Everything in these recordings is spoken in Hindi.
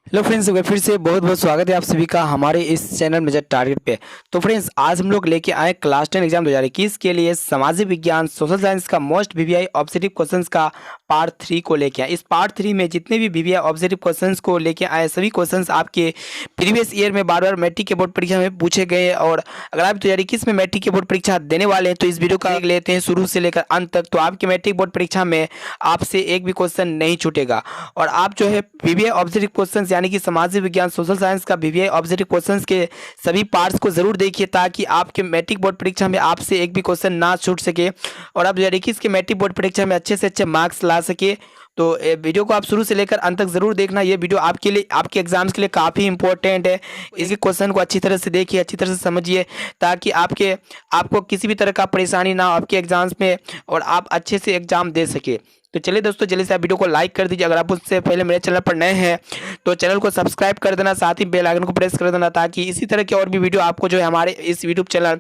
हेलो फ्रेंड्स, फिर से बहुत बहुत स्वागत है आप सभी का हमारे इस चैनल मेजर टारगेट पे। तो फ्रेंड्स, आज हम लोग लेके आए क्लास 10 एग्जाम 2021 के लिए सामाजिक विज्ञान सोशल साइंस का मोस्ट वीवीआई ऑब्जेक्टिव क्वेश्चंस का पार्ट 3 को लेके आए। इस पार्ट 3 में जितने भी वीवीआई ऑब्जेक्टिव क्वेश्चंस को लेके आए सभी क्वेश्चंस आपके प्रीवियस ईयर में बार बार मैट्रिक के बोर्ड परीक्षा में पूछे गए। और अगर आप 2021 में मैट्रिक के बोर्ड परीक्षा देने वाले हैं तो इस वीडियो का देख लेते हैं शुरू से लेकर अंत तक। तो आपके मैट्रिक बोर्ड परीक्षा में आपसे एक भी क्वेश्चन नहीं छूटेगा। और आप जो है वीवीआई ऑब्जेक्टिव क्वेश्चंस यानी कि सामाजिक विज्ञान सोशल साइंस का वीवीआई ऑब्जेक्टिव क्वेश्चंस के सभी पार्ट्स को जरूर देखिए ताकि आपके मैट्रिक बोर्ड परीक्षा में आपसे एक भी क्वेश्चन ना छूट सके और आप 2021 के मैट्रिक बोर्ड परीक्षा में अच्छे से अच्छे मार्क्स ला सके। तो वीडियो को आप शुरू से लेकर अंत तक जरूर देखना। ये वीडियो आपके लिए आपके एग्जाम्स के लिए काफ़ी इंपॉर्टेंट है। इसके क्वेश्चन को अच्छी तरह से देखिए, अच्छी तरह से समझिए ताकि आपको किसी भी तरह का परेशानी ना हो आपके एग्जाम्स में और आप अच्छे से एग्जाम दे सके। तो चलिए दोस्तों, जल्दी से आप वीडियो को लाइक कर दीजिए। अगर आप उससे पहले मेरे चैनल पर नए हैं तो चैनल को सब्सक्राइब कर देना, साथ ही बेल आइकन को प्रेस कर देना ताकि इसी तरह के और भी वीडियो आपको जो है हमारे इस यूट्यूब चैनल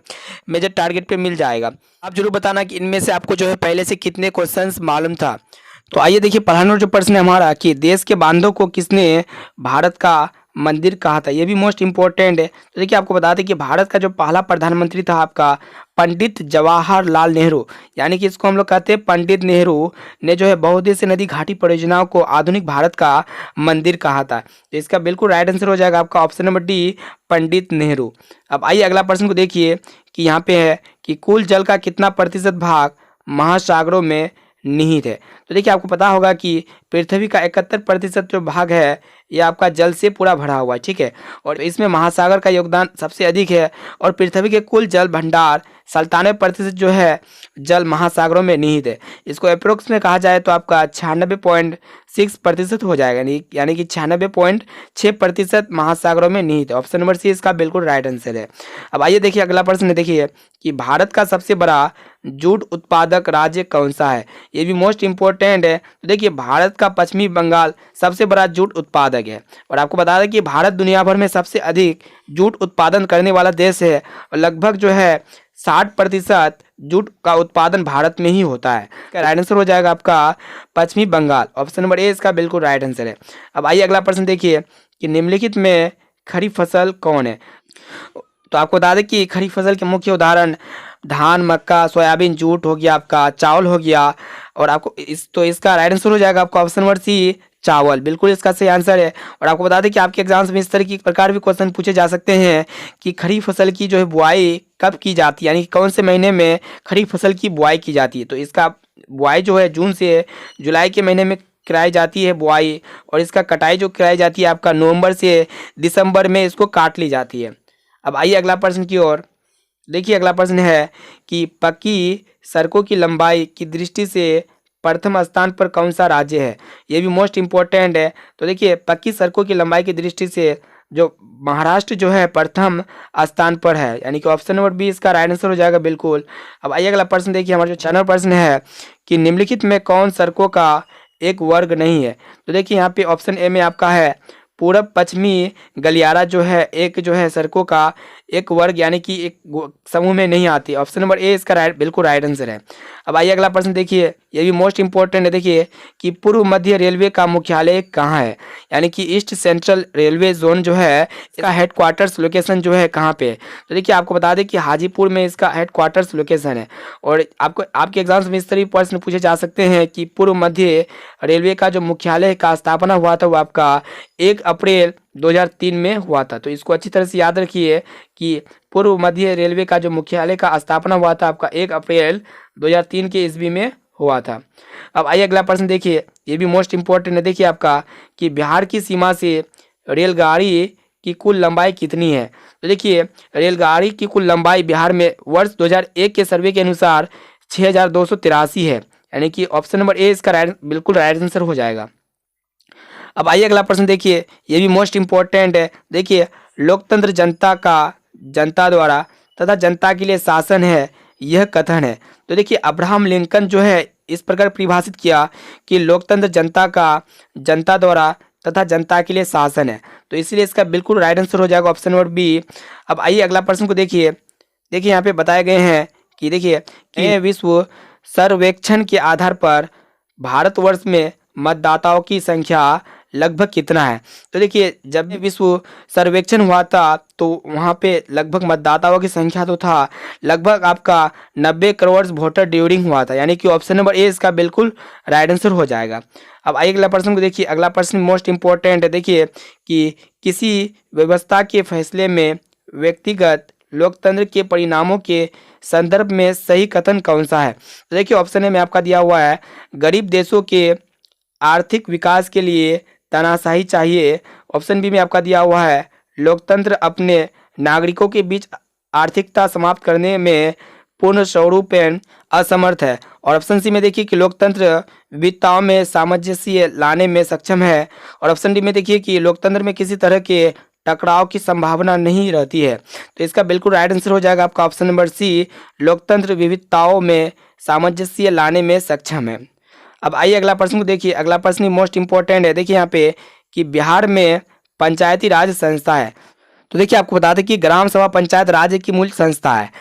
मेजर टारगेट पे मिल जाएगा। आप जरूर बताना कि इनमें से आपको जो है पहले से कितने क्वेश्चंस मालूम था। तो आइए देखिए, पहला जो प्रश्न है हमारा कि देश के बांधों को किसने भारत का मंदिर कहा था। ये भी मोस्ट इंपॉर्टेंट है। तो देखिए, आपको बता दें कि भारत का जो पहला प्रधानमंत्री था आपका पंडित जवाहरलाल नेहरू, यानी कि इसको हम लोग कहते हैं पंडित नेहरू ने जो है बहुउद्देशीय नदी घाटी परियोजनाओं को आधुनिक भारत का मंदिर कहा था। तो इसका बिल्कुल राइट आंसर हो जाएगा आपका option number D, Pandit Nehru. अब आइए अगला प्रश्न को देखिए कि यहाँ पे है कि कुल जल का कितना प्रतिशत भाग महासागरों में निहित है। तो देखिए, आपको पता होगा कि पृथ्वी का 71% जो भाग है ये आपका जल से पूरा भरा हुआ है, ठीक है। और इसमें महासागर का योगदान सबसे अधिक है और पृथ्वी के कुल जल भंडार 97% जो है जल महासागरों में निहित है। इसको अप्रोक्स में कहा जाए तो आपका 96.6% हो जाएगा, यानी कि 96.6% महासागरों में निहित है। ऑप्शन नंबर सी इसका बिल्कुल राइट आंसर है। अब आइए देखिए अगला प्रश्न देखिए कि भारत का सबसे बड़ा जूट उत्पादक राज्य कौन सा है। ये भी मोस्ट इंपॉर्टेंट है। तो देखिए, भारत का पश्चिमी बंगाल सबसे बड़ा जूट उत्पादक है और आपको बता दें कि भारत दुनिया भर में सबसे अधिक जूट उत्पादन करने वाला देश है और लगभग जो है 60% जूट का उत्पादन भारत में ही होता है। राइट आंसर हो जाएगा आपका पश्चिमी बंगाल। ऑप्शन नंबर ए इसका बिल्कुल राइट आंसर है। अब आइए अगला प्रश्न देखिए कि निम्नलिखित में खरीफ फसल कौन है। तो आपको बता दें कि खरीफ फसल के मुख्य उदाहरण धान, मक्का, सोयाबीन, जूट हो गया, आपका चावल हो गया और आपको इसका राइट आंसर हो जाएगा आपका ऑप्शन नंबर सी, चावल। बिल्कुल इसका सही आंसर है। और आपको बता दें कि आपके एग्जाम्स में इस तरह की प्रकार भी क्वेश्चन पूछे जा सकते हैं कि खरीफ फसल की जो है बुआई कब की जाती है, यानी कि कौन से महीने में खरीफ फसल की बुआई की जाती है। तो इसका बुआई जो है जून से जुलाई के महीने में कराई जाती है बुआई और इसका कटाई जो कराई जाती है आपका नवंबर से दिसंबर में इसको काट ली जाती है। अब आइए अगला प्रश्न की ओर देखिए। अगला प्रश्न है कि पक्की सड़कों की लंबाई की दृष्टि से प्रथम स्थान पर कौन सा राज्य है। ये भी मोस्ट इंपॉर्टेंट है। तो देखिए, पक्की सड़कों की लंबाई की दृष्टि से जो महाराष्ट्र जो है प्रथम स्थान पर है, यानी कि ऑप्शन नंबर बी इसका राइट आंसर हो जाएगा बिल्कुल। अब आइए अगला प्रश्न देखिए, हमारा जो चैनल प्रश्न है कि निम्नलिखित में कौन सड़कों का एक वर्ग नहीं है। तो देखिए, यहाँ पे ऑप्शन ए में आपका है पूरब पश्चिमी गलियारा जो है एक जो है सड़कों का एक वर्ग यानी कि एक समूह में नहीं आती। ऑप्शन नंबर ए इसका बिल्कुल राइट आंसर है। अब आइए अगला प्रश्न देखिए, ये भी मोस्ट इंपॉर्टेंट है। देखिए कि पूर्व मध्य रेलवे का मुख्यालय कहाँ है, यानी कि ईस्ट सेंट्रल रेलवे जोन जो है इसका हेडक्वार्टर्स लोकेशन जो है कहाँ पे है। तो देखिए, आपको बता दें कि हाजीपुर में इसका हेडक्वार्टर्स लोकेशन है। और आपको आपके एग्जाम्स में इस तरह प्रश्न पूछे जा सकते हैं कि पूर्व मध्य रेलवे का जो मुख्यालय का स्थापना हुआ था वो आपका 1 अप्रैल 2003 में हुआ था। तो इसको अच्छी तरह से याद रखिए कि पूर्व मध्य रेलवे का जो मुख्यालय का स्थापना हुआ था आपका 1 अप्रैल 2003 के ईस्वी में हुआ था। अब आइए अगला प्रश्न देखिए, ये भी मोस्ट इंपॉर्टेंट है। देखिए आपका कि बिहार की सीमा से रेलगाड़ी की कुल लंबाई कितनी है। तो देखिए, रेलगाड़ी की कुल लंबाई बिहार में वर्ष 2001 के सर्वे के अनुसार 6283 है, यानी कि ऑप्शन नंबर ए इसका बिल्कुल राइट आंसर हो जाएगा। अब आइए अगला प्रश्न देखिए, ये भी मोस्ट इंपॉर्टेंट है। देखिए, लोकतंत्र जनता द्वारा तथा जनता के लिए शासन है, यह कथन है। तो देखिए, अब्राहम लिंकन जो है इस प्रकार परिभाषित किया कि लोकतंत्र जनता द्वारा तथा जनता के लिए शासन है। तो इसलिए इसका बिल्कुल राइट आंसर हो जाएगा ऑप्शन नंबर बी। अब आइए अगला प्रश्न को देखिए। देखिए, यहाँ पे बताए गए हैं कि देखिए कि विश्व सर्वेक्षण के आधार पर भारतवर्ष में मतदाताओं की संख्या लगभग कितना है? तो देखिए जब भी विश्व सर्वेक्षण हुआ था तो वहाँ पे लगभग मतदाताओं की संख्या तो था लगभग आपका 90 करोड़ वोटर ड्यूरिंग हुआ था, यानी कि ऑप्शन नंबर ए इसका बिल्कुल राइट आंसर हो जाएगा। अब आइए अगला प्रश्न को देखिए। अगला प्रश्न मोस्ट इंपॉर्टेंट है। देखिए कि किसी व्यवस्था के फैसले में व्यक्तिगत लोकतंत्र के परिणामों के संदर्भ में सही कथन कौन सा है? तो देखिए ऑप्शन ए में आपका दिया हुआ है गरीब देशों के आर्थिक विकास के लिए तानाशाही चाहिए। ऑप्शन बी में आपका दिया हुआ है लोकतंत्र अपने नागरिकों के बीच आर्थिकता समाप्त करने में पूर्ण स्वरूपेण असमर्थ है। और ऑप्शन सी में देखिए कि लोकतंत्र विविधताओं में सामंजस्य लाने में सक्षम है। और ऑप्शन डी में देखिए कि लोकतंत्र में किसी तरह के टकराव की संभावना नहीं रहती है। तो इसका बिल्कुल राइट आंसर हो जाएगा आपका ऑप्शन नंबर सी, लोकतंत्र विविधताओं में सामंजस्य लाने में सक्षम है। अब आइए अगला प्रश्न को देखिए। अगला प्रश्न मोस्ट इंपॉर्टेंट है। देखिए यहाँ पे कि बिहार में पंचायती राज संस्था है। तो देखिए आपको बता दें कि ग्राम सभा पंचायत राज्य की मूल संस्था है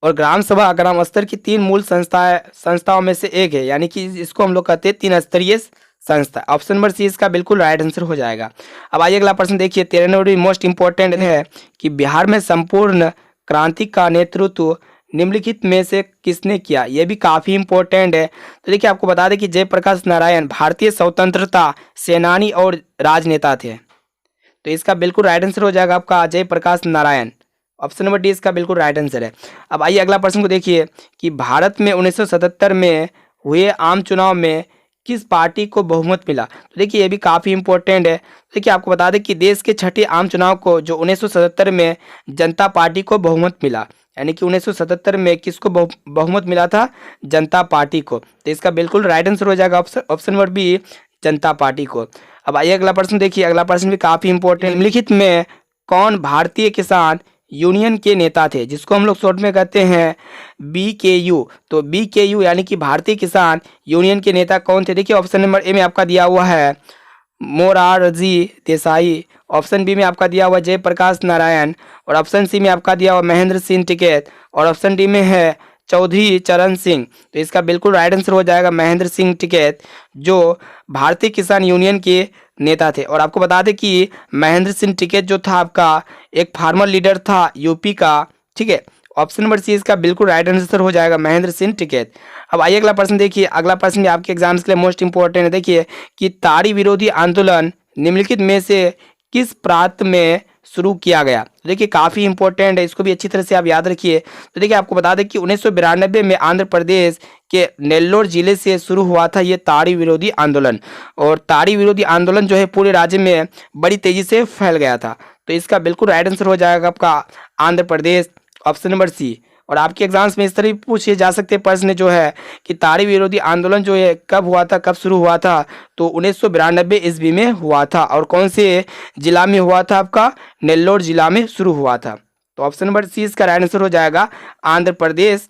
और ग्राम सभा ग्राम स्तर की 3 मूल संस्थाओं में से एक है, यानी कि इसको हम लोग कहते हैं 3 स्तरीय संस्था। ऑप्शन नंबर सी इसका बिल्कुल राइट आंसर हो जाएगा। अब आइए अगला प्रश्न देखिए। 13 नंबर मोस्ट इंपॉर्टेंट है कि बिहार में संपूर्ण क्रांति का नेतृत्व निम्नलिखित में से किसने किया? यह भी काफी इंपॉर्टेंट है। तो देखिए आपको बता दें कि जयप्रकाश नारायण भारतीय स्वतंत्रता सेनानी और राजनेता थे। तो इसका बिल्कुल राइट आंसर हो जाएगा आपका Jayaprakash Narayan. Option number D इसका बिल्कुल राइट आंसर है। अब आइए अगला प्रश्न को देखिए कि भारत में 1977 में हुए आम चुनाव में किस पार्टी को बहुमत मिला? तो देखिए ये भी काफ़ी इंपॉर्टेंट है। देखिए आपको बता दें कि देश के छठे आम चुनाव को जो 1977 में जनता पार्टी को बहुमत मिला, यानी कि 1977 में किसको बहुमत मिला था? जनता पार्टी को। तो इसका बिल्कुल राइट आंसर हो जाएगा ऑप्शन नंबर बी, जनता पार्टी को। अब आइए अगला प्रश्न देखिए। अगला प्रश्न भी काफ़ी इंपॉर्टेंट। निम्नलिखित में कौन भारतीय किसान यूनियन के नेता थे, जिसको हम लोग शॉर्ट में कहते हैं BKU? तो BKU यानी कि भारतीय किसान यूनियन के नेता कौन थे? देखिए ऑप्शन नंबर ए में आपका दिया हुआ है मोरारजी देसाई। ऑप्शन बी में आपका दिया हुआ जयप्रकाश नारायण। और ऑप्शन सी में आपका दिया हुआ महेंद्र सिंह टिकैत। और ऑप्शन डी में है चौधरी चरण सिंह। तो इसका बिल्कुल राइट आंसर हो जाएगा महेंद्र सिंह टिकैत, जो भारतीय किसान यूनियन के नेता थे। और आपको बता दें कि महेंद्र सिंह टिकैत जो था आपका एक फार्मर लीडर था यूपी का, ठीक है। ऑप्शन नंबर सी इसका बिल्कुल राइट आंसर हो जाएगा महेंद्र सिंह टिकैत। अब आइए अगला प्रश्न देखिए। अगला प्रश्न भी आपके एग्जाम्स के लिए मोस्ट इंपॉर्टेंट है। देखिए कि ताड़ी विरोधी आंदोलन निम्नलिखित में से किस प्रांत में शुरू किया गया? तो देखिए काफ़ी इंपॉर्टेंट है, इसको भी अच्छी तरह से आप याद रखिए। तो देखिए आपको बता दें कि 1992 में आंध्र प्रदेश के नेल्लोर जिले से शुरू हुआ था ये ताड़ी विरोधी आंदोलन। और ताड़ी विरोधी आंदोलन जो है पूरे राज्य में बड़ी तेजी से फैल गया था। तो इसका बिल्कुल राइट आंसर हो जाएगा आपका Andhra Pradesh, option number C. और आपके एग्जाम्स में इस तरह भी पूछे जा सकते हैं प्रश्न जो है कि ताड़ी विरोधी आंदोलन जो है कब हुआ था, कब शुरू हुआ था? तो 1992 ईस्वी में हुआ था। और कौन से जिला में हुआ था? आपका नेल्लोर जिला में शुरू हुआ था। तो ऑप्शन नंबर सी इसका राइट आंसर हो जाएगा आंध्र प्रदेश।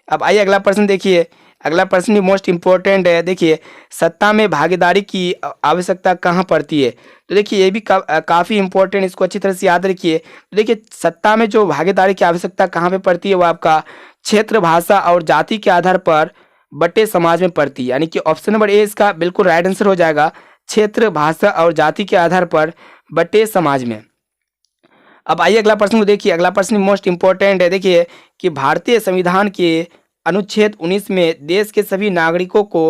अब आइए अगला प्रश्न देखिए। अगला प्रश्न भी मोस्ट इंपॉर्टेंट है। देखिए सत्ता में भागीदारी की आवश्यकता कहाँ पड़ती है? तो देखिए ये भी काफ़ी इंपॉर्टेंट, इसको अच्छी तरह से याद रखिए। तो देखिए सत्ता में जो भागीदारी की आवश्यकता कहाँ पे पड़ती है, वो आपका क्षेत्र, भाषा और जाति के आधार पर बटे समाज में पड़ती है, यानी कि ऑप्शन नंबर ए इसका बिल्कुल राइट आंसर हो जाएगा क्षेत्र, भाषा और जाति के आधार पर बटे समाज में। अब आइए अगला प्रश्न को देखिए। अगला प्रश्न मोस्ट इंपॉर्टेंट है। देखिए कि भारतीय संविधान के अनुच्छेद 19 में देश के सभी नागरिकों को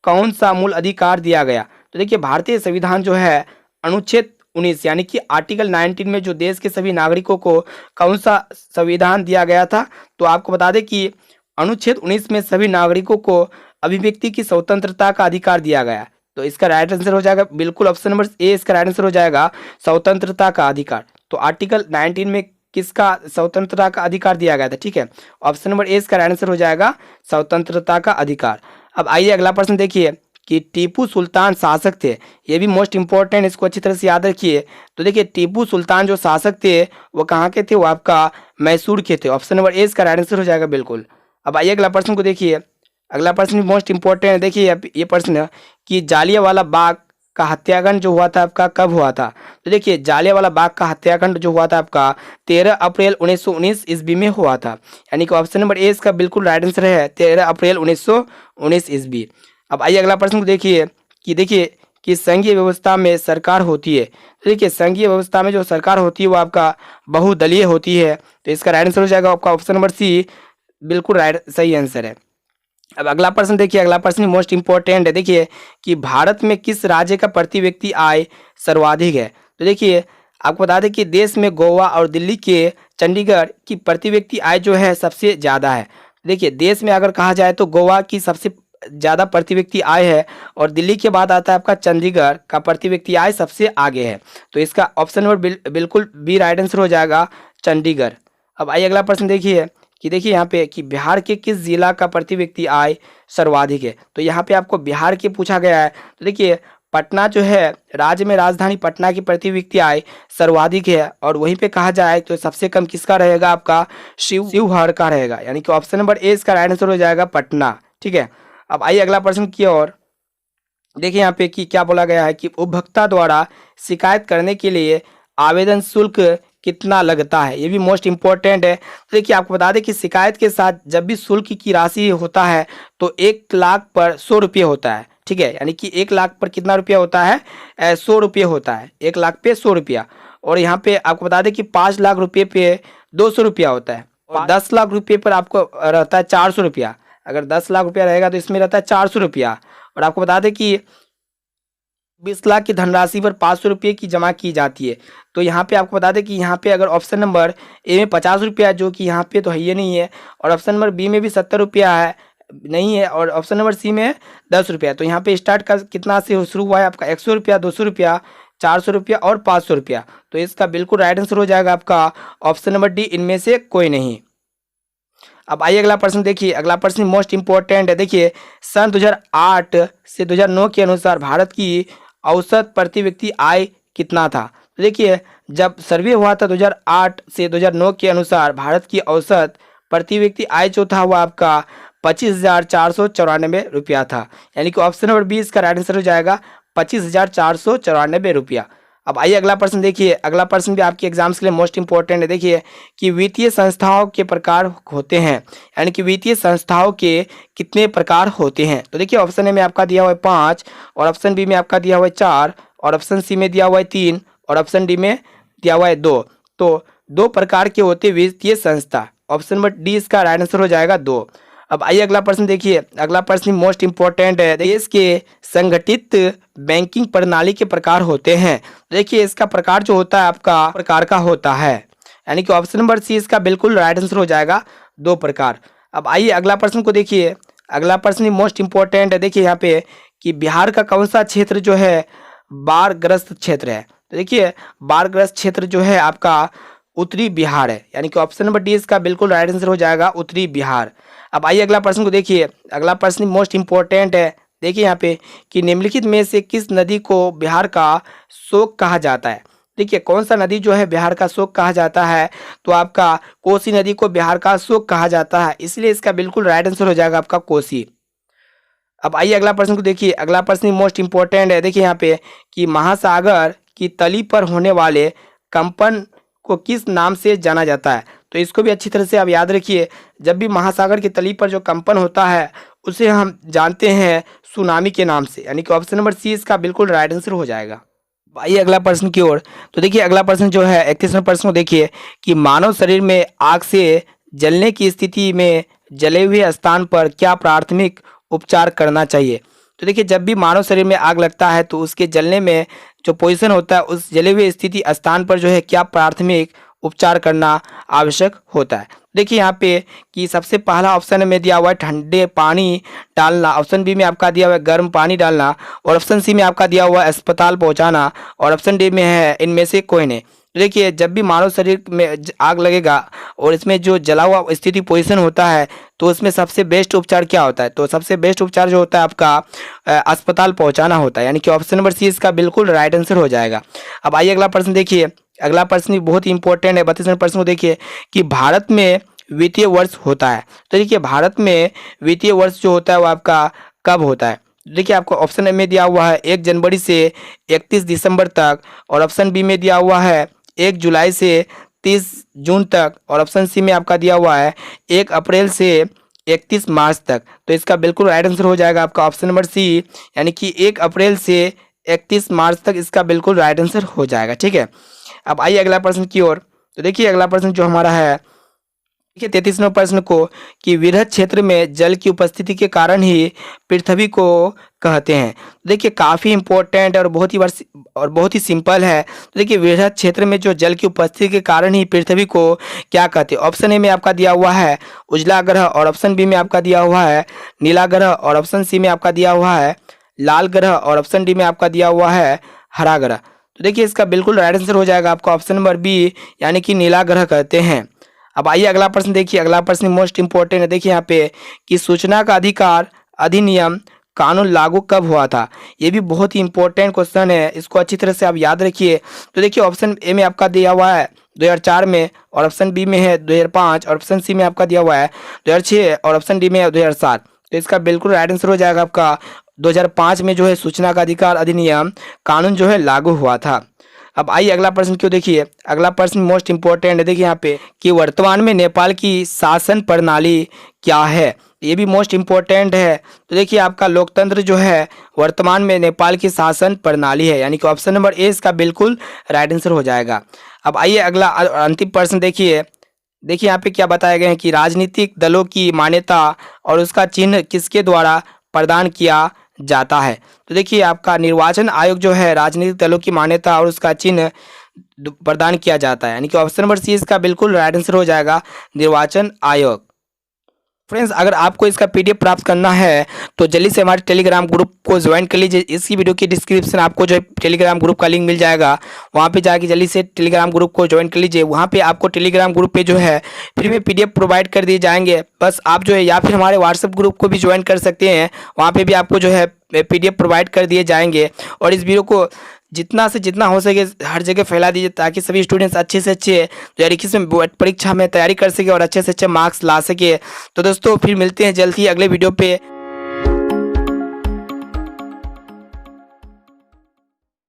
कौन सा मूल अधिकार दिया गया? तो देखिए भारतीय संविधान जो है अनुच्छेद 19 यानी कि आर्टिकल 19 में जो देश के सभी नागरिकों को कौन सा संविधान दिया गया था? तो आपको बता दें कि अनुच्छेद 19 में सभी नागरिकों को अभिव्यक्ति की स्वतंत्रता का अधिकार दिया गया। तो इसका राइट आंसर हो जाएगा बिल्कुल ऑप्शन नंबर ए, इसका राइट आंसर हो जाएगा स्वतंत्रता का अधिकार। तो आर्टिकल 19 में किसका स्वतंत्रता का अधिकार दिया गया था? ठीक है, ऑप्शन नंबर ए इसका राइट आंसर हो जाएगा स्वतंत्रता का अधिकार। अब आइए अगला प्रश्न देखिए कि टीपू सुल्तान शासक थे, ये भी मोस्ट इंपॉर्टेंट, इसको अच्छी तरह से याद रखिए। तो देखिए टीपू सुल्तान जो शासक थे वो कहाँ के थे? वो आपका मैसूर के थे। ऑप्शन नंबर ए इसका राइट आंसर हो जाएगा बिल्कुल। अब आइए अगला प्रश्न को देखिए। अगला प्रश्न भी मोस्ट इंपॉर्टेंट है। देखिए ये प्रश्न कि जालियांवाला बाग का हत्याकांड जो हुआ था आपका कब हुआ था? तो देखिए जालियांवाला बाग का हत्याकांड जो हुआ था आपका 13 अप्रैल 1919 ईस्वी में हुआ था, यानी कि ऑप्शन नंबर ए इसका बिल्कुल राइट आंसर है 13 अप्रैल 1919 ईस्वी। अब आइए अगला प्रश्न को देखिए कि कि संघीय व्यवस्था में सरकार होती है। तो देखिए संघीय व्यवस्था में जो सरकार होती है वो आपका बहुदलीय होती है। तो इसका राइट आंसर हो जाएगा आपका ऑप्शन नंबर सी, बिल्कुल राइट सही आंसर है। अब अगला प्रश्न देखिए, अगला प्रश्न मोस्ट इंपॉर्टेंट है। देखिए कि भारत में किस राज्य का प्रति व्यक्ति आय सर्वाधिक है। तो देखिए आपको बता दें कि देश में गोवा और दिल्ली के चंडीगढ़ की प्रति व्यक्ति आय जो है सबसे ज़्यादा है। देखिए देश में अगर कहा जाए तो गोवा की सबसे ज़्यादा प्रति व्यक्ति आय है और दिल्ली के बाद आता है आपका चंडीगढ़ का प्रति व्यक्ति आय सबसे आगे है। तो इसका ऑप्शन नंबर बिल्कुल बी राइट आंसर हो जाएगा, चंडीगढ़। अब आइए अगला प्रश्न देखिए कि देखिए यहाँ पे कि बिहार के किस जिला का प्रति व्यक्ति आय सर्वाधिक है। तो यहाँ पे आपको बिहार के पूछा गया है। तो देखिए पटना जो है राज्य में राजधानी पटना की प्रति व्यक्ति आय सर्वाधिक है और वहीं पे कहा जाए तो सबसे कम किसका रहेगा, आपका शिवहर का रहेगा। यानी कि ऑप्शन नंबर ए इसका राइट आंसर हो जाएगा, पटना। ठीक है, अब आइए अगला प्रश्न की ओर। देखिए यहाँ पे कि क्या बोला गया है कि उपभोक्ता द्वारा शिकायत करने के लिए आवेदन शुल्क कितना लगता है। ये भी मोस्ट इंपॉर्टेंट है। तो देखिए आपको बता दें कि शिकायत के साथ जब भी शुल्क की राशि होता है तो 1 लाख पर 100 रुपये होता है। ठीक है, यानी कि 1 लाख पर कितना रुपया होता है, 100 रुपये होता है। 1 लाख पे 100 रुपया। और यहाँ पे आपको बता दें कि 5 लाख रुपये पे 200 रुपया होता है और 10 लाख रुपये पर आपको रहता है 400 रुपया। अगर 10 लाख रुपया रहेगा तो इसमें रहता है 400 रुपया। और आपको बता दें कि 20 लाख की धनराशि पर 500 रुपये की जमा की जाती है। तो यहाँ पे आपको बता दें कि यहाँ पे अगर ऑप्शन नंबर ए में 50 रुपया जो कि यहाँ पे तो है ये नहीं है, और ऑप्शन नंबर बी में भी 70 रुपया है नहीं है, और ऑप्शन नंबर सी में है 10 रुपया। तो यहाँ पे स्टार्ट का कितना से शुरू हुआ है आपका 100 रुपया, 200 रुपया, 400 रुपया और 500 रुपया। तो इसका बिल्कुल राइट आंसर हो जाएगा आपका ऑप्शन नंबर डी, इनमें से कोई नहीं। अब आइए अगला प्रश्न देखिए, अगला प्रश्न मोस्ट इंपॉर्टेंट है। देखिए सन 2008 से 2009 के अनुसार भारत की औसत प्रति व्यक्ति आय कितना था। तो देखिए जब सर्वे हुआ था 2008 से 2009 के अनुसार भारत की औसत प्रति व्यक्ति आय जो था वो आपका 25,494 रुपया था। यानी कि ऑप्शन नंबर बी इसका राइट आंसर हो जाएगा, 25,494 रुपया। अब आइए अगला प्रश्न देखिए, अगला प्रश्न भी आपके एग्जाम्स के लिए मोस्ट इंपॉर्टेंट है। देखिए कि वित्तीय संस्थाओं के प्रकार होते हैं, यानी कि वित्तीय संस्थाओं के कितने प्रकार होते हैं। तो देखिए ऑप्शन ए में आपका दिया हुआ है 5, और ऑप्शन बी में आपका दिया हुआ है 4, और ऑप्शन सी में दिया हुआ है 3, और ऑप्शन डी में दिया हुआ है 2। तो 2 प्रकार के होते वित्तीय संस्था। ऑप्शन नंबर डी इसका राइट आंसर हो जाएगा 2। अब आइए अगला प्रश्न देखिए, अगला प्रश्न मोस्ट इंपॉर्टेंट है। देश के संगठित बैंकिंग प्रणाली के प्रकार होते हैं। देखिए इसका प्रकार जो होता है आपका प्रकार का होता है, यानी कि ऑप्शन नंबर सी इसका बिल्कुल राइट आंसर हो जाएगा, 2 प्रकार। अब आइए अगला प्रश्न को देखिए, अगला प्रश्न मोस्ट इंपॉर्टेंट है। देखिए यहाँ पे कि बिहार का कौन सा क्षेत्र जो है बाढ़ग्रस्त क्षेत्र है। तो देखिए बाढ़ग्रस्त क्षेत्र जो है आपका उत्तरी बिहार है, यानी कि ऑप्शन नंबर डी इसका बिल्कुल राइट आंसर हो जाएगा, उत्तरी बिहार। अब आइए अगला प्रश्न को देखिए, अगला प्रश्न मोस्ट इंपॉर्टेंट है। देखिए यहाँ पे कि निम्नलिखित में से किस नदी को बिहार का शोक कहा जाता है। देखिए कौन सा नदी जो है बिहार का शोक कहा जाता है, तो आपका कोसी नदी को बिहार का शोक कहा जाता है, इसलिए इसका बिल्कुल राइट आंसर हो जाएगा आपका कोसी। अब आइए अगला प्रश्न को देखिए, अगला प्रश्न मोस्ट इंपॉर्टेंट है। देखिए यहाँ पे कि महासागर की तली पर होने वाले कंपन को किस नाम से जाना जाता है। तो इसको भी अच्छी तरह से आप याद रखिए, जब भी महासागर की तली पर जो कंपन होता है उसे हम जानते हैं सुनामी के नाम से, यानी कि ऑप्शन नंबर सी इसका बिल्कुल राइट आंसर हो जाएगा। आइए अगला प्रश्न की ओर। तो देखिए अगला प्रश्न जो है 31वें प्रश्न को देखिए कि मानव शरीर में आग से जलने की स्थिति में जले हुए स्थान पर क्या प्राथमिक उपचार करना चाहिए। तो देखिए जब भी मानव शरीर में आग लगता है तो उसके जलने में जो पोजीशन होता है उस जले हुए स्थिति स्थान पर जो है क्या प्राथमिक उपचार करना आवश्यक होता है। देखिए यहाँ पे कि सबसे पहला ऑप्शन में दिया हुआ है ठंडे पानी डालना, ऑप्शन बी में आपका दिया हुआ है गर्म पानी डालना, और ऑप्शन सी में आपका दिया हुआ है अस्पताल पहुंचाना, और ऑप्शन डी में है इनमें से कोई नहीं। देखिए जब भी मानव शरीर में आग लगेगा और इसमें जो जला हुआ स्थिति पोजीशन होता है तो उसमें सबसे बेस्ट उपचार क्या होता है। तो सबसे बेस्ट उपचार जो होता है आपका अस्पताल पहुंचाना होता है, यानी कि ऑप्शन नंबर सी इसका बिल्कुल राइट आंसर हो जाएगा। अब आइए अगला प्रश्न देखिए, अगला प्रश्न भी बहुत ही इंपॉर्टेंट है। 32वें प्रश्न को देखिए कि भारत में वित्तीय वर्ष होता है। तो देखिए भारत में वित्तीय वर्ष जो होता है वो आपका कब होता है। देखिए आपको ऑप्शन ए में दिया हुआ है 1 जनवरी से 31 दिसंबर तक, और ऑप्शन बी में दिया हुआ है 1 जुलाई से 30 जून तक, और ऑप्शन सी में आपका दिया हुआ है 1 अप्रैल से 31 मार्च तक। तो इसका बिल्कुल राइट आंसर हो जाएगा आपका ऑप्शन नंबर सी, यानी कि 1 अप्रैल से 31 मार्च तक इसका बिल्कुल राइट आंसर हो जाएगा। ठीक है, अब आइए अगला प्रश्न की ओर। तो देखिए अगला प्रश्न जो हमारा है, देखिए 33वें प्रश्न को कि वृहद क्षेत्र में जल की उपस्थिति के कारण ही पृथ्वी को कहते हैं। देखिए काफ़ी इंपॉर्टेंट है और बहुत ही सिंपल है। तो देखिए वृहद क्षेत्र में जो जल की उपस्थिति के कारण ही पृथ्वी को क्या कहते हैं। ऑप्शन ए में आपका दिया हुआ है उजला ग्रह, और ऑप्शन बी में आपका दिया हुआ है नीला ग्रह, और ऑप्शन सी में आपका दिया हुआ है लाल ग्रह, और ऑप्शन डी में आपका दिया हुआ है हरा ग्रह। तो देखिए इसका बिल्कुल राइट आंसर हो जाएगा आपका ऑप्शन नंबर बी, यानी कि नीला ग्रह कहते हैं। अब आइए अगला प्रश्न देखिए, अगला प्रश्न मोस्ट इंपॉर्टेंट है। देखिए यहाँ पे कि सूचना का अधिकार अधिनियम कानून लागू कब हुआ था। ये भी बहुत ही इंपॉर्टेंट क्वेश्चन है, इसको अच्छी तरह से आप याद रखिए। तो देखिए ऑप्शन ए में आपका दिया हुआ है 2004 में, और ऑप्शन बी में है 2005, और ऑप्शन सी में आपका दिया हुआ है 2006, और ऑप्शन डी में है 2007। तो इसका बिल्कुल राइट आंसर हो जाएगा आपका 2005 में जो है सूचना का अधिकार अधिनियम कानून जो है लागू हुआ था। अब आइए अगला प्रश्न क्यों, देखिए अगला प्रश्न मोस्ट इंपॉर्टेंट है। देखिए यहाँ पे कि वर्तमान में नेपाल की शासन प्रणाली क्या है, ये भी मोस्ट इंपॉर्टेंट है। तो देखिए आपका लोकतंत्र जो है वर्तमान में नेपाल की शासन प्रणाली है, यानी कि ऑप्शन नंबर ए इसका बिल्कुल राइट आंसर हो जाएगा। अब आइए अगला अंतिम प्रश्न देखिए। देखिए यहाँ पे क्या बताया गया है कि राजनीतिक दलों की मान्यता और उसका चिन्ह किसके द्वारा प्रदान किया जाता है। तो देखिए आपका निर्वाचन आयोग जो है राजनीतिक दलों की मान्यता और उसका चिन्ह प्रदान किया जाता है, यानी कि ऑप्शन नंबर सी इसका बिल्कुल राइट आंसर हो जाएगा निर्वाचन आयोग। फ्रेंड्स अगर आपको इसका पीडीएफ प्राप्त करना है तो जल्दी से हमारे टेलीग्राम ग्रुप को ज्वाइन कर लीजिए। इसी वीडियो की डिस्क्रिप्शन आपको जो है टेलीग्राम ग्रुप का लिंक मिल जाएगा, वहाँ पे जाके जल्दी से टेलीग्राम ग्रुप को ज्वाइन कर लीजिए। वहाँ पे आपको टेलीग्राम ग्रुप पे जो है फ्री में पीडीएफ प्रोवाइड कर दिए जाएंगे। बस आप जो है या फिर हमारे व्हाट्सएप ग्रुप को भी ज्वाइन कर सकते हैं, वहाँ पर भी आपको जो है पीडीएफ प्रोवाइड कर दिए जाएंगे। और इस वीडियो को जितना से जितना हो सके हर जगह फैला दीजिए, ताकि सभी स्टूडेंट्स अच्छे से अच्छे तैयारी में परीक्षा में तैयारी कर सके और अच्छे से अच्छे मार्क्स ला सके। तो दोस्तों फिर मिलते हैं जल्द ही अगले वीडियो पे।